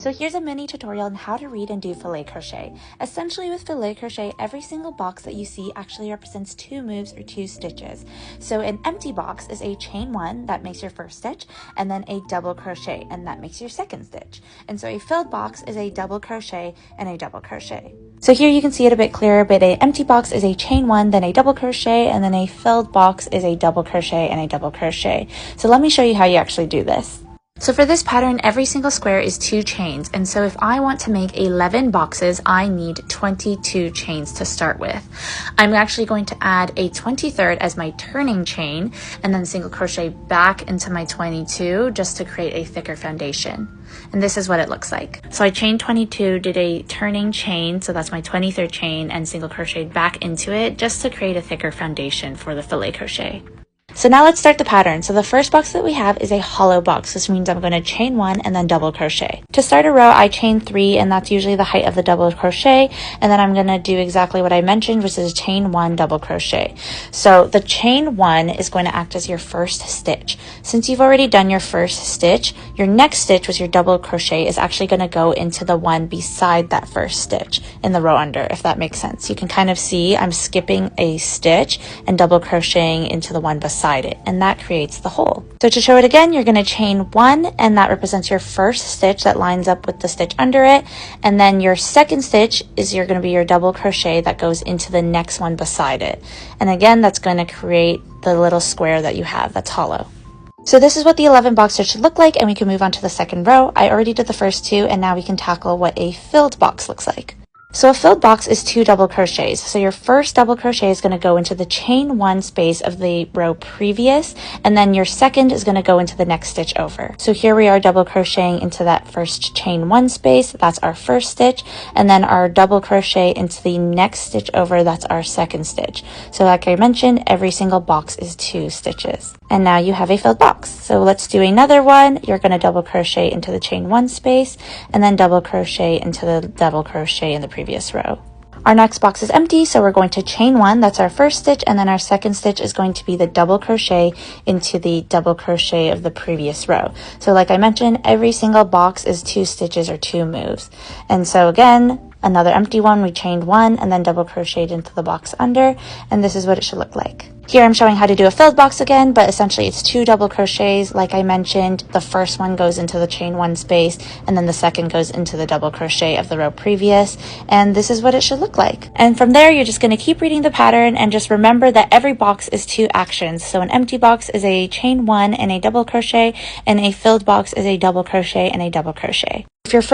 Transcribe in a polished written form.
So here's a mini tutorial on how to read and do filet crochet. Essentially with filet crochet, every single box that you see actually represents 2 moves or 2 stitches. So an empty box is a chain 1, that makes your first stitch, and then a double crochet, and that makes your second stitch. And so a filled box is a double crochet and a double crochet. So here you can see it a bit clearer, but an empty box is a chain 1, then a double crochet, and then a filled box is a double crochet and a double crochet. So let me show you how you actually do this. So for this pattern, every single square is 2 chains, and so if I want to make 11 boxes, I need 22 chains to start with. I'm actually going to add a 23rd as my turning chain, and then single crochet back into my 22 just to create a thicker foundation. And this is what it looks like. So I chained 22, did a turning chain, so that's my 23rd chain, and single crocheted back into it just to create a thicker foundation for the filet crochet. So now let's start the pattern. So the first box that we have is a hollow box. This means I'm going to chain 1 and then double crochet. To start a row, I chain 3, and that's usually the height of the double crochet. And then I'm going to do exactly what I mentioned, which is chain 1 double crochet. So the chain 1 is going to act as your first stitch. Since you've already done your first stitch, your next stitch with your double crochet is actually going to go into the one beside that first stitch in the row under, if that makes sense. You can kind of see I'm skipping a stitch and double crocheting into the one beside it, and that creates the hole. So to show it again, you're going to chain 1, and that represents your first stitch that lines up with the stitch under it, and then your second stitch is going to be your double crochet that goes into the next one beside it. And again, that's going to create the little square that you have that's hollow. So this is what the 11 box stitch should look like, and we can move on to the second row. I already did the first 2, and now we can tackle what a filled box looks like. So a filled box is 2 double crochets. So your first double crochet is going to go into the chain 1 space of the row previous, and then your second is going to go into the next stitch over. So here we are double crocheting into that first chain 1 space, that's our first stitch, and then our double crochet into the next stitch over, that's our second stitch. So like I mentioned, every single box is 2 stitches. And now you have a filled box. So let's do another one. You're going to double crochet into the chain 1 space, and then double crochet into the double crochet in the previous row. Our next box is empty, so we're going to chain 1, that's our first stitch, and then our second stitch is going to be the double crochet into the double crochet of the previous row. So like I mentioned, every single box is 2 stitches or 2 moves. And so again, another empty one, we chained 1 and then double crocheted into the box under, and this is what it should look like. Here I'm showing how to do a filled box again, but essentially it's 2 double crochets. Like I mentioned, the first one goes into the chain 1 space, and then the second goes into the double crochet of the row previous, and this is what it should look like. And from there, you're just going to keep reading the pattern, and just remember that every box is 2 actions. So an empty box is a chain 1 and a double crochet, and a filled box is a double crochet and a double crochet. If your first